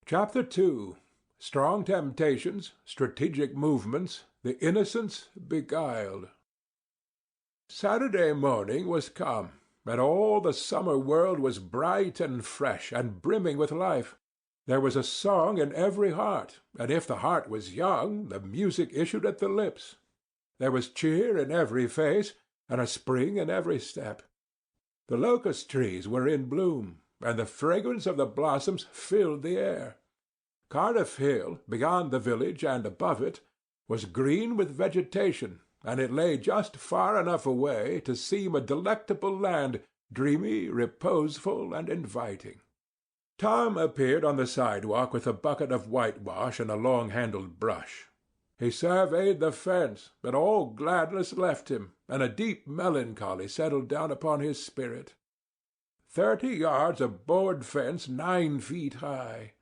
Chapter 2. Strong Temptations, Strategic Movements, the Innocents Beguiled. Saturday morning was come, and all the summer world was bright and fresh and brimming with life. There was a song in every heart, and if the heart was young, the music issued at the lips. There was cheer in every face, and a spring in every step. The locust trees were in bloom, and the fragrance of the blossoms filled the air. Cardiff Hill, beyond the village and above it, was green with vegetation, and it lay just far enough away to seem a delectable land, dreamy, reposeful, and inviting. Tom appeared on the sidewalk with a bucket of whitewash and a long-handled brush. He surveyed the fence, but all gladness left him, and a deep melancholy settled down upon his spirit. 30 yards of board fence 9 feet high.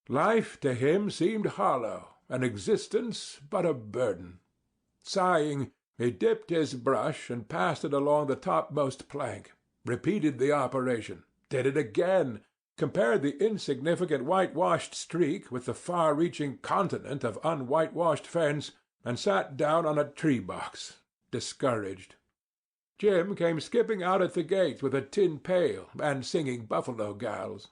Life to him seemed hollow, and existence but a burden. Sighing, he dipped his brush and passed it along the topmost plank, repeated the operation, did it again, compared the insignificant whitewashed streak with the far-reaching continent of unwhitewashed fence, and sat down on a tree-box, discouraged. Jim came skipping out at the gate with a tin pail and singing Buffalo Gals.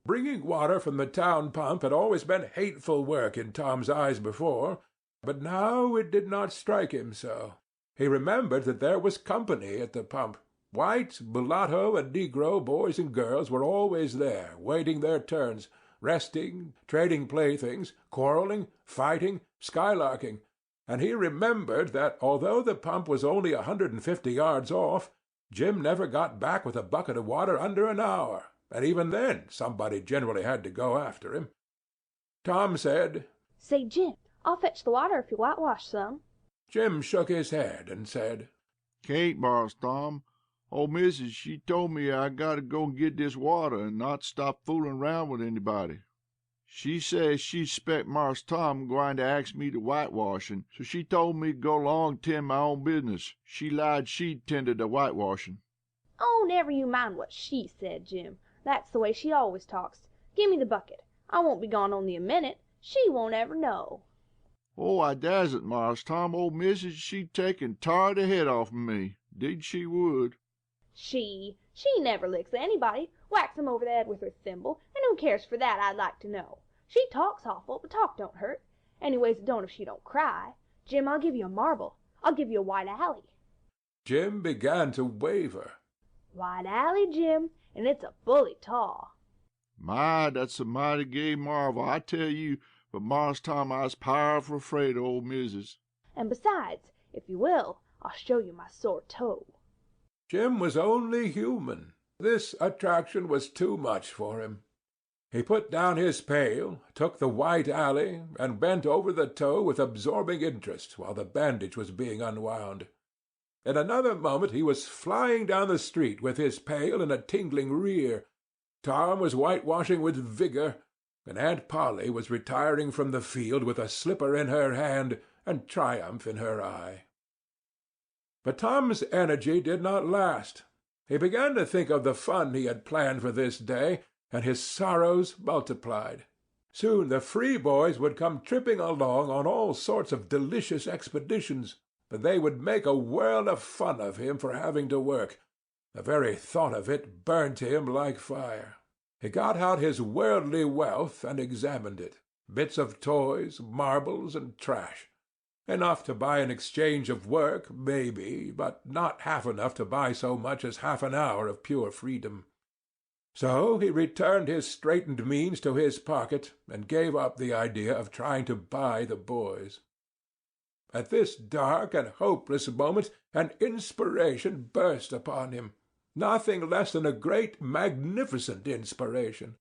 Bringing water from the town pump had always been hateful work in Tom's eyes before, but now it did not strike him so. He remembered that there was company at the pump. White, mulatto, and negro boys and girls were always there, waiting their turns, resting, trading playthings, quarreling, fighting, skylarking, and he remembered that although the pump was only 150 yards off, Jim never got back with a bucket of water under an hour, and even then somebody generally had to go after him. Tom said, "Say, Jim, I'll fetch the water if you whitewash some." Jim shook his head and said, "Can't, Mars Tom. Old missus, she told me I got to go and get this water and not stop fooling around with anybody. She says she s'pect Mars Tom gwine to ask me to whitewashin', so she told me to go 'long and tend my own business. She lied she'd tend to the whitewashin'." "Oh, never you mind what she said, Jim. That's the way she always talks. Give me the bucket. I won't be gone only a minute. She won't ever know." "Oh, I dasn't, Mars Tom. Old missus, she'd take and tar the head off of me. 'Deed she would." She never licks anybody. Whacks 'em over the head with her thimble, and who cares for that, I'd like to know. She talks awful, but talk don't hurt. Anyways, it don't if she don't cry. Jim, I'll give you a marble. I'll give you a white alley." Jim began to waver. "White alley, Jim, and it's a bully tall." "My, that's a mighty gay marvel, I tell you, but Mars Tom, I's powerful afraid of old missus." "And besides, if you will, I'll show you my sore toe." Jim was only human. This attraction was too much for him. He put down his pail, took the white alley, and bent over the toe with absorbing interest while the bandage was being unwound. In another moment he was flying down the street with his pail in a tingling rear. Tom was whitewashing with vigor, and Aunt Polly was retiring from the field with a slipper in her hand and triumph in her eye. But Tom's energy did not last. He began to think of the fun he had planned for this day, and his sorrows multiplied. Soon the free boys would come tripping along on all sorts of delicious expeditions, and they would make a world of fun of him for having to work. The very thought of it burnt him like fire. He got out his worldly wealth and examined it. Bits of toys, marbles, and trash. Enough to buy an exchange of work, maybe, but not half enough to buy so much as half an hour of pure freedom. So he returned his straitened means to his pocket and gave up the idea of trying to buy the boys. At this dark and hopeless moment an inspiration burst upon him, nothing less than a great magnificent inspiration.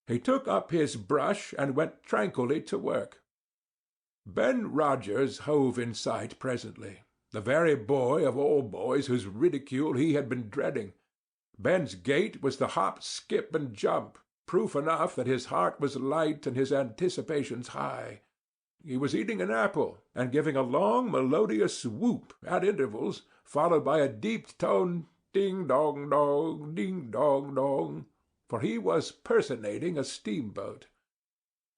He took up his brush and went tranquilly to work. Ben Rogers hove in sight presently, the very boy of all boys whose ridicule he had been dreading. Ben's gait was the hop, skip, and jump, proof enough that his heart was light and his anticipations high. He was eating an apple, and giving a long, melodious whoop at intervals, followed by a deep-toned ding-dong-dong, ding-dong-dong. for he was personating a steamboat.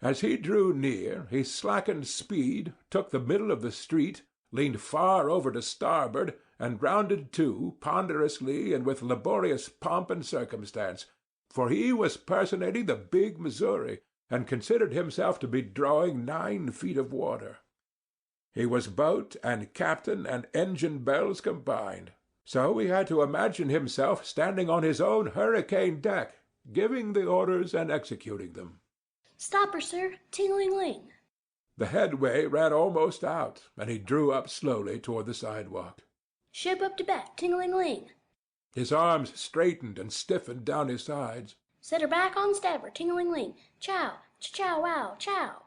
As he drew near, he slackened speed, took the middle of the street, leaned far over to starboard, and rounded to, ponderously and with laborious pomp and circumstance, for he was personating the big Missouri, and considered himself to be drawing 9 feet of water. He was boat and captain and engine bells combined, so he had to imagine himself standing on his own hurricane deck, giving the orders and executing them. "Stop her, sir. Ting-a-ling-ling." The headway ran almost out, and he drew up slowly toward the sidewalk. "Ship up to back. Ting-a-ling-ling." His arms straightened and stiffened down his sides. "Set her back on starboard. Ting-a-ling-ling. Chow, chow, wow, chow."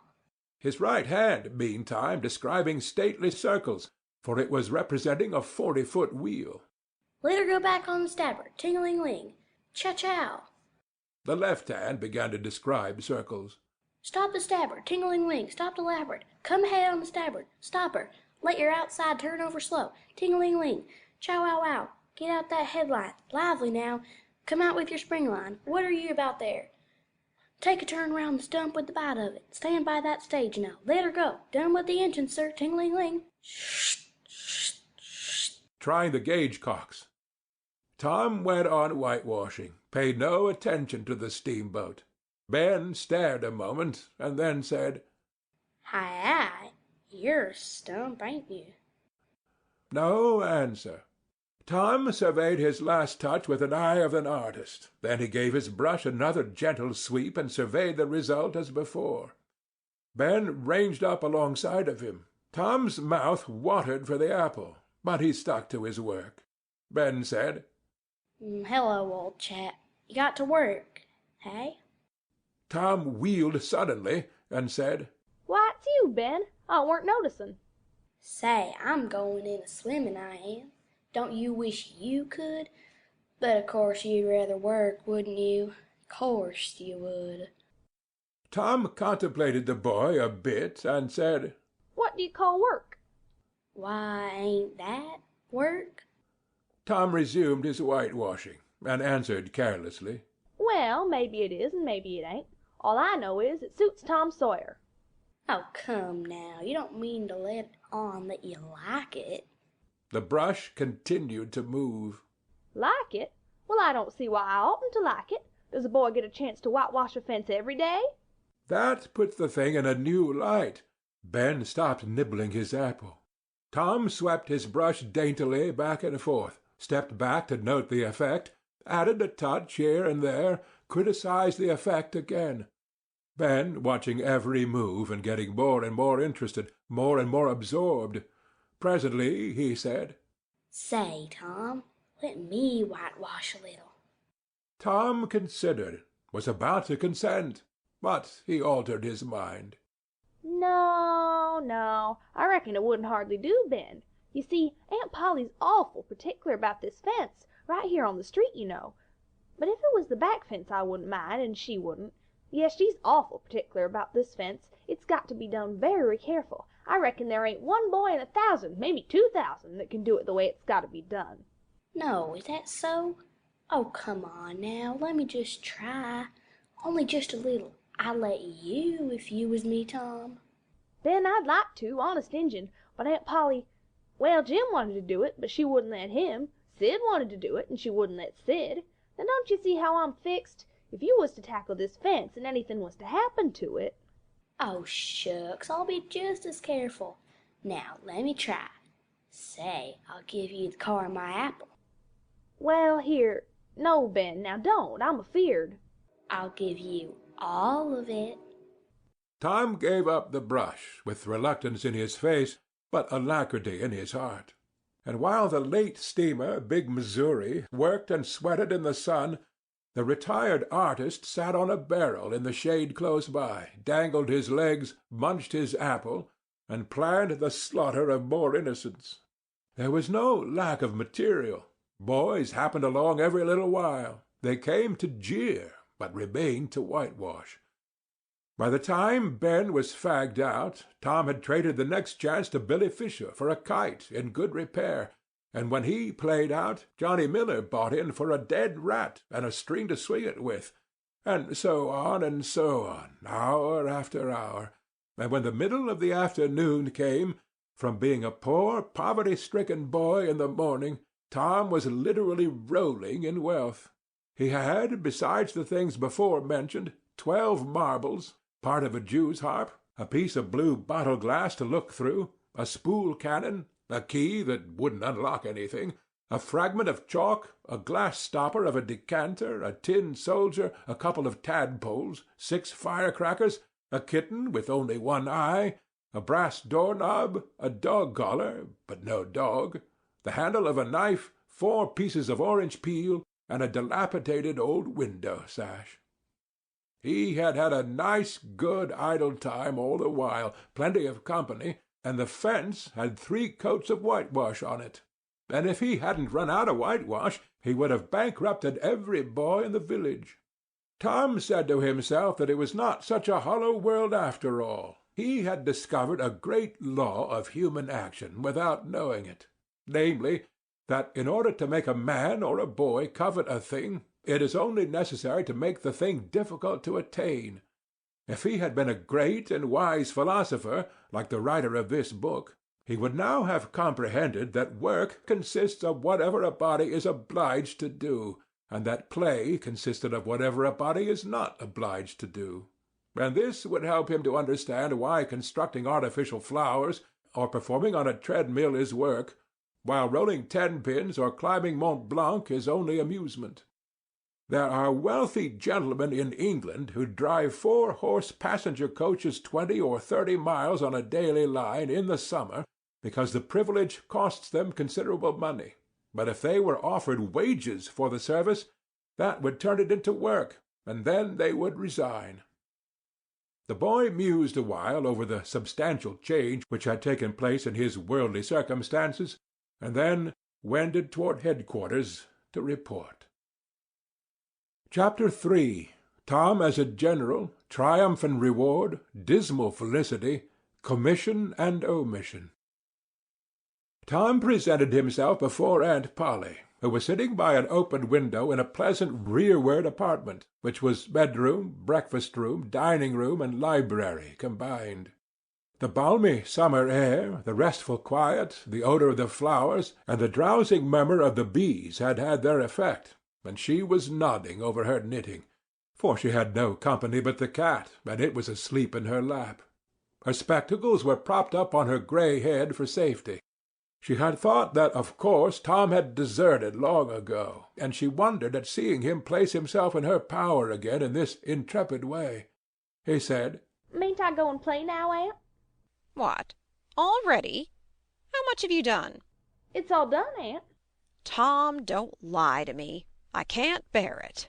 His right hand, meantime, describing stately circles, for it was representing a 40-foot wheel. "Let her go back on starboard. Ting-a-ling-ling. Chow. The left hand began to describe circles. Stop the starboard. Ting-a-ling-ling. Stop to larboard. Come ahead on the starboard. Stop her. Let your outside turn over slow. Ting-a-ling-ling. Chow, wow, wow. Get out that headline. Lively now. Come out with your spring line. What are you about there? Take a turn round the stump with the bite of it. Stand by that stage now. Let her go. Done with the engine, sir. Ting-a-ling-ling." Trying the gauge cocks. Tom went on whitewashing, paid no attention to the steamboat. Ben stared a moment, and then said, "Hi, you're a stump, ain't you?" No answer. Tom surveyed his last touch with an eye of an artist. Then he gave his brush another gentle sweep and surveyed the result as before. Ben ranged up alongside of him. Tom's mouth watered for the apple, but he stuck to his work. Ben said, "Hello, old chap. You got to work, hey?" Tom wheeled suddenly and said, "Why, it's you, Ben. I weren't noticing." "Say, I'm going in a swimming, I am. Don't you wish you could? But of course you'd rather work, wouldn't you? Course you would." Tom contemplated the boy a bit and said, "What do you call work?" "Why, ain't that work?" Tom resumed his whitewashing, and answered carelessly, "Well, maybe it is and maybe it ain't. All I know is it suits Tom Sawyer." "Oh, come now. You don't mean to let on that you like it." The brush continued to move. "Like it? Well, I don't see why I oughtn't to like it. Does a boy get a chance to whitewash a fence every day?" That put the thing in a new light. Ben stopped nibbling his apple. Tom swept his brush daintily back and forth, stepped back to note the effect, added a touch here and there, criticized the effect again. Ben, watching every move and getting more and more interested, more and more absorbed. Presently he said, "Say, Tom, let me whitewash a little." Tom considered, was about to consent, but he altered his mind. No, I reckon it wouldn't hardly do, Ben. You see, Aunt Polly's awful particular about this fence, right here on the street, you know. But if it was the back fence I wouldn't mind, and she wouldn't. Yes, she's awful particular about this fence. It's got to be done very careful. I reckon there ain't one boy in 1,000, maybe 2,000, that can do it the way it's got to be done." "No, is that so? Oh, come on now. Let me just try. Only just a little. I'd let you if you was me, Tom." "Ben, I'd like to, honest Injun, but Aunt Polly, well, Jim wanted to do it, but she wouldn't let him. Sid wanted to do it, and she wouldn't let Sid. Now don't you see how I'm fixed? If you was to tackle this fence and anything was to happen to it—" "Oh, shucks, I'll be just as careful. Now, let me try. Say, I'll give you the core of my apple." "Well, here, no, Ben, now don't, I'm afeard." "I'll give you all of it." Tom gave up the brush, with reluctance in his face, but alacrity in his heart. And while the late steamer, Big Missouri, worked and sweated in the sun, the retired artist sat on a barrel in the shade close by, dangled his legs, munched his apple, and planned the slaughter of more innocents. There was no lack of material. Boys happened along every little while. They came to jeer, but remained to whitewash. By the time Ben was fagged out, Tom had traded the next chance to Billy Fisher for a kite in good repair, and when he played out, Johnny Miller bought in for a dead rat and a string to swing it with, and so on, hour after hour, and when the middle of the afternoon came, from being a poor, poverty-stricken boy in the morning, Tom was literally rolling in wealth. He had, besides the things before mentioned, 12 marbles, part of a Jew's harp, a piece of blue bottle-glass to look through, a spool cannon, a key that wouldn't unlock anything, a fragment of chalk, a glass stopper of a decanter, a tin soldier, a couple of tadpoles, 6 firecrackers, a kitten with only one eye, a brass door-knob, a dog-collar, but no dog, the handle of a knife, 4 pieces of orange peel, and a dilapidated old window-sash. He had had a nice, good, idle time all the while, plenty of company, and the fence had 3 coats of whitewash on it. And if he hadn't run out of whitewash, he would have bankrupted every boy in the village. Tom said to himself that it was not such a hollow world after all. He had discovered a great law of human action without knowing it, namely, that in order to make a man or a boy covet a thing, it is only necessary to make the thing difficult to attain. If he had been a great and wise philosopher, like the writer of this book, he would now have comprehended that work consists of whatever a body is obliged to do, and that play consisted of whatever a body is not obliged to do. And this would help him to understand why constructing artificial flowers or performing on a treadmill is work, while rolling 10-pins or climbing Mont Blanc is only amusement. There are wealthy gentlemen in England who drive 4-horse passenger coaches 20 or 30 miles on a daily line in the summer because the privilege costs them considerable money, but if they were offered wages for the service, that would turn it into work, and then they would resign. The boy mused awhile over the substantial change which had taken place in his worldly circumstances, and then wended toward headquarters to report. Chapter 3. Tom as a General, Triumph and Reward, Dismal Felicity, Commission and Omission. Tom presented himself before Aunt Polly, who was sitting by an open window in a pleasant rearward apartment, which was bedroom, breakfast-room, dining-room, and library combined. The balmy summer air, the restful quiet, the odor of the flowers, and the drowsing murmur of the bees had had their effect, and she was nodding over her knitting, for she had no company but the cat, and it was asleep in her lap. Her spectacles were propped up on her grey head for safety. She had thought that of course Tom had deserted long ago, and she wondered at seeing him place himself in her power again in this intrepid way. He said, "Mayn't I go and play now, Aunt?" "What, already? How much have you done?" "It's all done, Aunt." "Tom, don't lie to me. I can't bear it."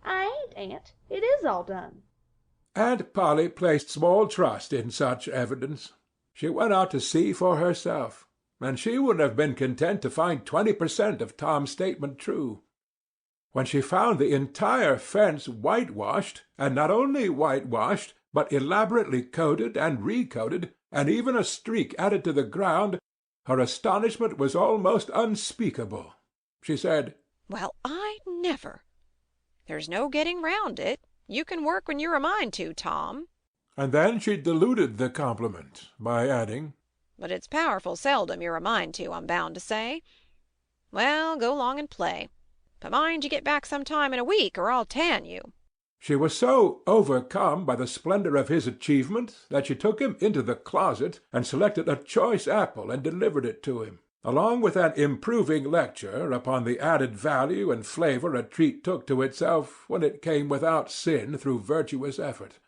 "I ain't, Aunt. It is all done." Aunt Polly placed small trust in such evidence. She went out to see for herself, and she would have been content to find 20% of Tom's statement true. When she found the entire fence whitewashed, and not only whitewashed, but elaborately coated and recoated, and even a streak added to the ground, her astonishment was almost unspeakable. She said, "Well, I never! There's no getting round it. You can work when you're a mind to, Tom." And then she diluted the compliment by adding, "But it's powerful seldom you're a mind to, I'm bound to say. Well, go along and play. But mind you get back some time in a week, or I'll tan you." She was so overcome by the splendor of his achievement that she took him into the closet and selected a choice apple and delivered it to him, along with an improving lecture upon the added value and flavor a treat took to itself when it came without sin through virtuous effort.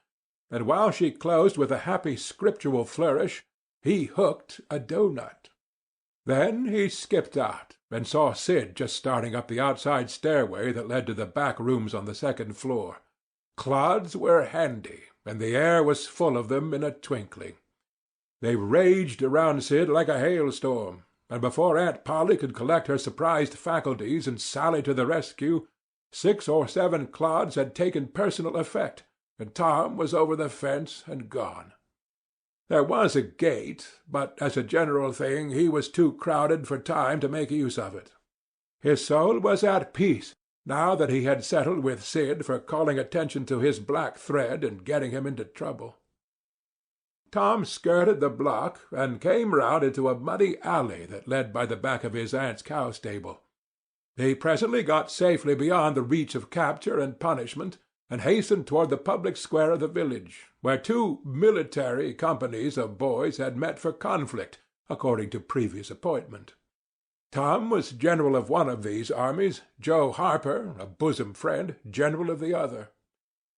And while she closed with a happy scriptural flourish, he hooked a doughnut. Then he skipped out, and saw Sid just starting up the outside stairway that led to the back rooms on the second floor. Clods were handy, and the air was full of them in a twinkling. They raged around Sid like a hailstorm, and before Aunt Polly could collect her surprised faculties and sally to the rescue, 6 or 7 clods had taken personal effect, and Tom was over the fence and gone. There was a gate, but as a general thing he was too crowded for time to make use of it. His soul was at peace, now that he had settled with Sid for calling attention to his black thread and getting him into trouble. Tom skirted the block and came round into a muddy alley that led by the back of his aunt's cow stable. He presently got safely beyond the reach of capture and punishment, and hastened toward the public square of the village, where two military companies of boys had met for conflict, according to previous appointment. Tom was general of one of these armies, Joe Harper, a bosom friend, general of the other.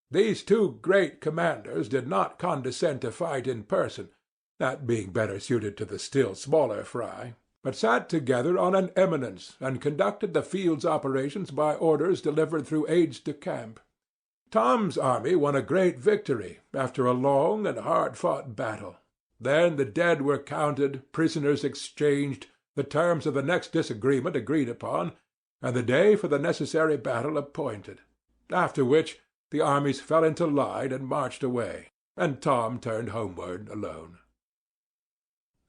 These two great commanders did not condescend to fight in person, that being better suited to the still smaller fry, but sat together on an eminence and conducted the field's operations by orders delivered through aides de camp. Tom's army won a great victory after a long and hard-fought battle. Then the dead were counted, prisoners exchanged, the terms of the next disagreement agreed upon, and the day for the necessary battle appointed, after which the armies fell into line and marched away, and Tom turned homeward alone.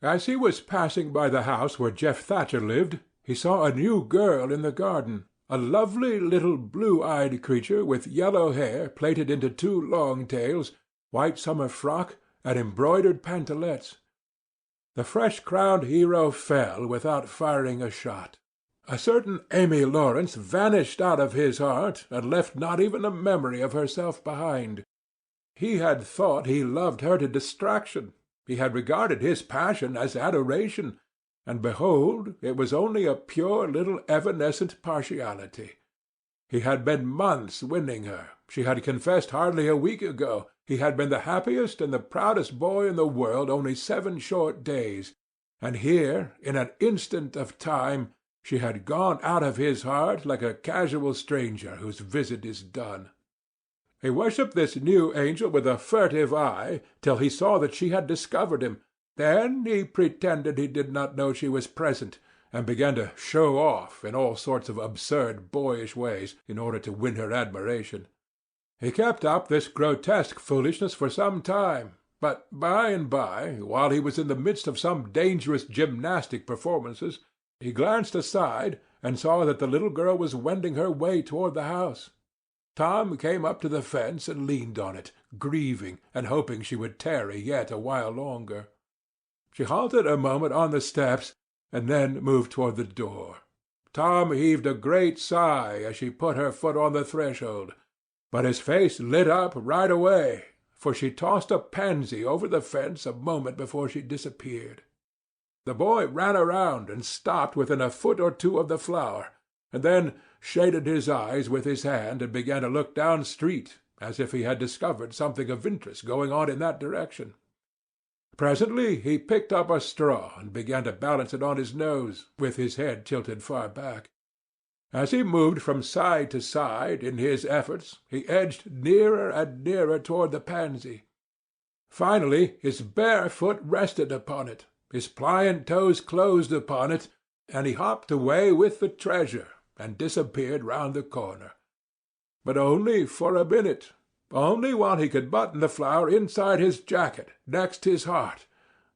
As he was passing by the house where Jeff Thatcher lived, he saw a new girl in the garden, a lovely little blue-eyed creature with yellow hair plaited into two long tails, white summer frock, and embroidered pantalettes. The fresh-crowned hero fell without firing a shot. A certain Amy Lawrence vanished out of his heart and left not even a memory of herself behind. He had thought he loved her to distraction. He had regarded his passion as adoration, and behold, it was only a pure little evanescent partiality. He had been months winning her. She had confessed hardly a week ago. He had been the happiest and the proudest boy in the world only 7 short days, and here, in an instant of time, she had gone out of his heart like a casual stranger whose visit is done. He worshipped this new angel with a furtive eye till he saw that she had discovered him. Then he pretended he did not know she was present, and began to show off in all sorts of absurd boyish ways in order to win her admiration. He kept up this grotesque foolishness for some time, but by and by, while he was in the midst of some dangerous gymnastic performances, he glanced aside and saw that the little girl was wending her way toward the house. Tom came up to the fence and leaned on it, grieving and hoping she would tarry yet a while longer. She halted a moment on the steps and then moved toward the door. Tom heaved a great sigh as she put her foot on the threshold, but his face lit up right away, for she tossed a pansy over the fence a moment before she disappeared. The boy ran around and stopped within a foot or two of the flower, and then shaded his eyes with his hand and began to look down street, as if he had discovered something of interest going on in that direction. Presently he picked up a straw and began to balance it on his nose, with his head tilted far back. As he moved from side to side in his efforts, he edged nearer and nearer toward the pansy. Finally his bare foot rested upon it, his pliant toes closed upon it, and he hopped away with the treasure and disappeared round the corner. But only for a minute, only while he could button the flower inside his jacket, next his heart,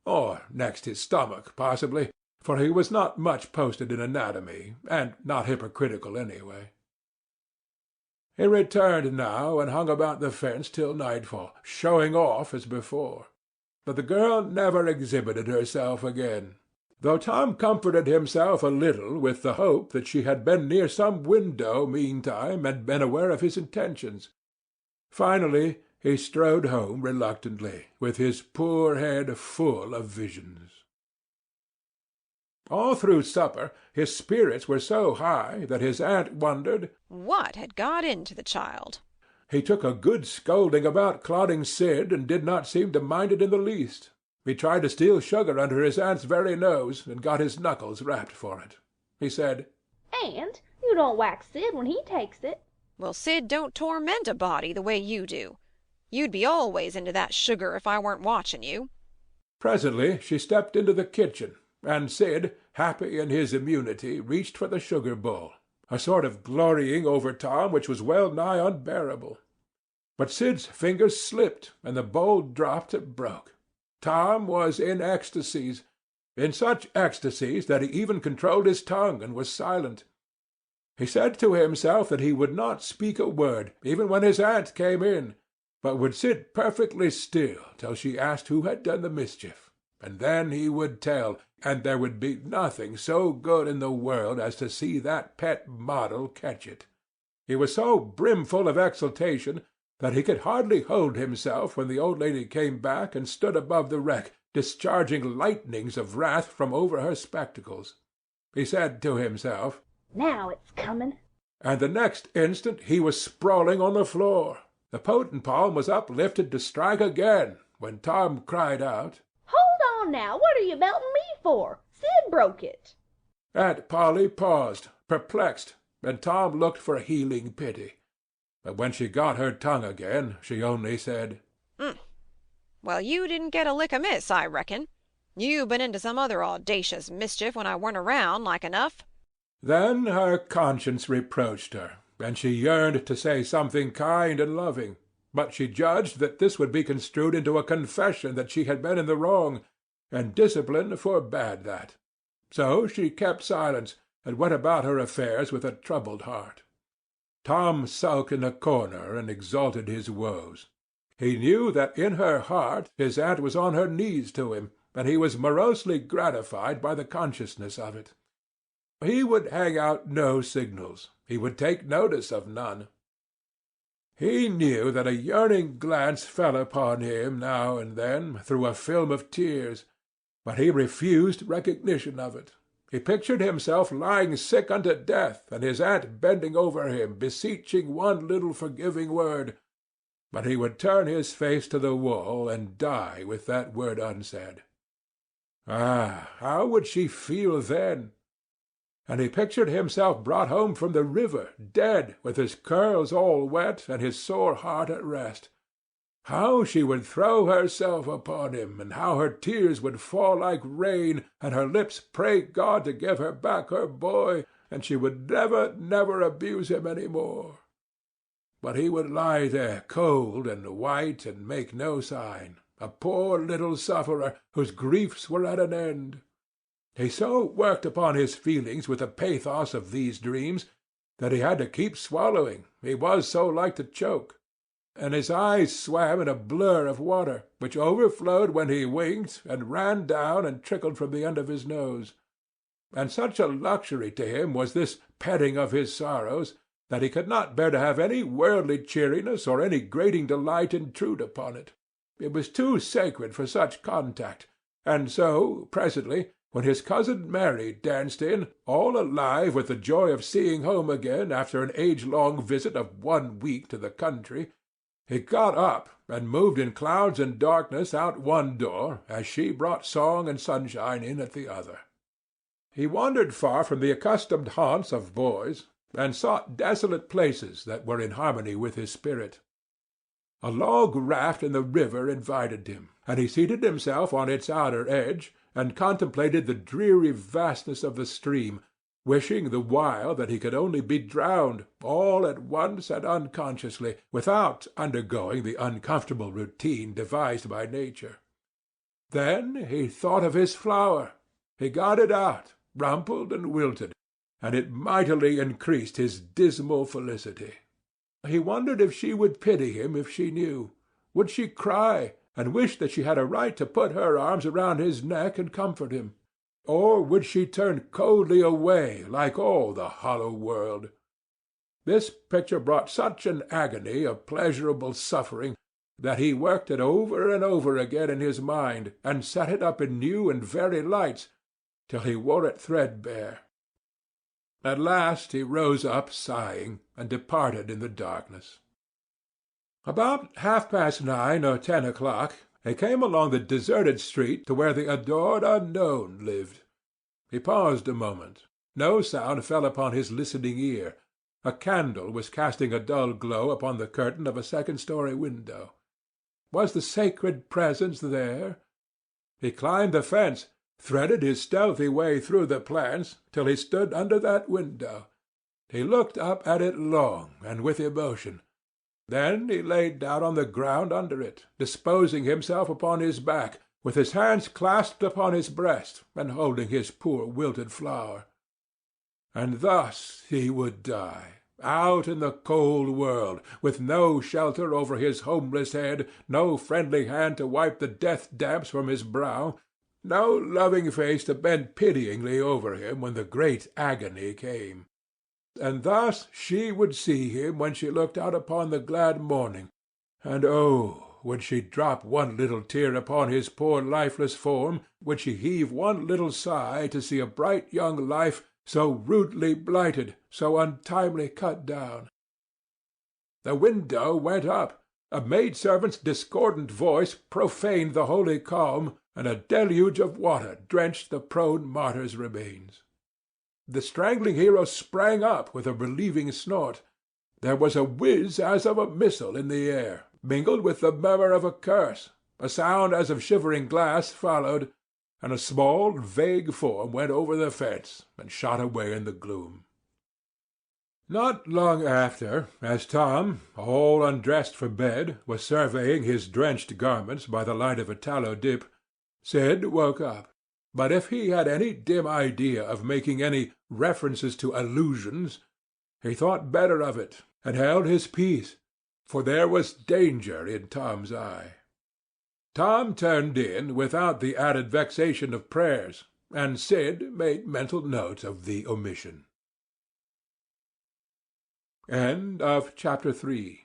or next his stomach, possibly, for he was not much posted in anatomy, and not hypocritical anyway. He returned now and hung about the fence till nightfall, showing off as before. But the girl never exhibited herself again, though Tom comforted himself a little with the hope that she had been near some window meantime and been aware of his intentions. Finally he strode home reluctantly, with his poor head full of visions. All through supper his spirits were so high that his aunt wondered what had got into the child. He took a good scolding about clodding Sid, and did not seem to mind it in the least. He tried to steal sugar under his aunt's very nose, and got his knuckles rapped for it. He said, "Aunt, you don't whack Sid when he takes it." Well, Sid don't torment a body the way you do. You'd be always into that sugar if I weren't watching you. Presently she stepped into the kitchen, and Sid, happy in his immunity, reached for the sugar bowl, a sort of glorying over Tom which was well nigh unbearable. But Sid's fingers slipped, and the bowl dropped and broke. Tom was in ecstasies, that he even controlled his tongue and was silent. He said to himself that he would not speak a word, even when his aunt came in, but would sit perfectly still till she asked who had done the mischief, and then he would tell, and there would be nothing so good in the world as to see that pet model catch it. He was so brimful of exultation that he could hardly hold himself when the old lady came back and stood above the wreck, discharging lightnings of wrath from over her spectacles. He said to himself, "Now it's coming," and the next instant he was sprawling on the floor. The potentate was uplifted to strike again, when Tom cried out, "Hold on now, what are you belting me for? Sid broke it." Aunt Polly paused, perplexed, and Tom looked for healing pity. But when she got her tongue again, she only said, Well, you didn't get a lick amiss, I reckon. You been into some other audacious mischief when I weren't around, like enough." Then her conscience reproached her, and she yearned to say something kind and loving, but she judged that this would be construed into a confession that she had been in the wrong, and discipline forbade that. So she kept silence, and went about her affairs with a troubled heart. Tom sulked in a corner and exalted his woes. He knew that in her heart his aunt was on her knees to him, and he was morosely gratified by the consciousness of it. He would hang out no signals. He would take notice of none. He knew that a yearning glance fell upon him now and then through a film of tears, but he refused recognition of it. He pictured himself lying sick unto death, and his aunt bending over him, beseeching one little forgiving word, but he would turn his face to the wall and die with that word unsaid. Ah, how would she feel then? And he pictured himself brought home from the river, dead, with his curls all wet and his sore heart at rest. How she would throw herself upon him, and how her tears would fall like rain, and her lips pray God to give her back her boy, and she would never, never abuse him any more. But he would lie there cold and white and make no sign, a poor little sufferer whose griefs were at an end. He so worked upon his feelings with the pathos of these dreams that he had to keep swallowing, he was so like to choke, and his eyes swam in a blur of water, which overflowed when he winked, and ran down and trickled from the end of his nose. And such a luxury to him was this petting of his sorrows, that he could not bear to have any worldly cheeriness or any grating delight intrude upon it. It was too sacred for such contact, and so, presently, when his cousin Mary danced in, all alive with the joy of seeing home again after an age-long visit of 1 week to the country, he got up and moved in clouds and darkness out one door, as she brought song and sunshine in at the other. He wandered far from the accustomed haunts of boys, and sought desolate places that were in harmony with his spirit. A log raft in the river invited him, and he seated himself on its outer edge, and contemplated the dreary vastness of the stream, wishing the while that he could only be drowned, all at once and unconsciously, without undergoing the uncomfortable routine devised by nature. Then he thought of his flower. He got it out, rumpled and wilted, and it mightily increased his dismal felicity. He wondered if she would pity him if she knew. Would she cry, and wish that she had a right to put her arms around his neck and comfort him? Or would she turn coldly away, like all the hollow world? This picture brought such an agony of pleasurable suffering that he worked it over and over again in his mind, and set it up in new and varied lights, till he wore it threadbare. At last he rose up sighing, and departed in the darkness. About 9:30 or 10 o'clock, he came along the deserted street to where the adored unknown lived. He paused a moment. No sound fell upon his listening ear. A candle was casting a dull glow upon the curtain of a second-story window. Was the sacred presence there? He climbed the fence, threaded his stealthy way through the plants, till he stood under that window. He looked up at it long and with emotion. Then he lay down on the ground under it, disposing himself upon his back, with his hands clasped upon his breast, and holding his poor wilted flower. And thus he would die, out in the cold world, with no shelter over his homeless head, no friendly hand to wipe the death damps from his brow, no loving face to bend pityingly over him when the great agony came. And thus she would see him when she looked out upon the glad morning, and oh, would she drop one little tear upon his poor lifeless form, would she heave one little sigh to see a bright young life so rudely blighted, so untimely cut down. The window went up, a maid-servant's discordant voice profaned the holy calm, and a deluge of water drenched the prone martyr's remains. The strangling hero sprang up with a relieving snort. There was a whiz as of a missile in the air, mingled with the murmur of a curse. A sound as of shivering glass followed, and a small, vague form went over the fence and shot away in the gloom. Not long after, as Tom, all undressed for bed, was surveying his drenched garments by the light of a tallow dip, Sid woke up. But if he had any dim idea of making any references to allusions, he thought better of it, and held his peace, for there was danger in Tom's eye. Tom turned in without the added vexation of prayers, and Sid made mental notes of the omission. End of Chapter 3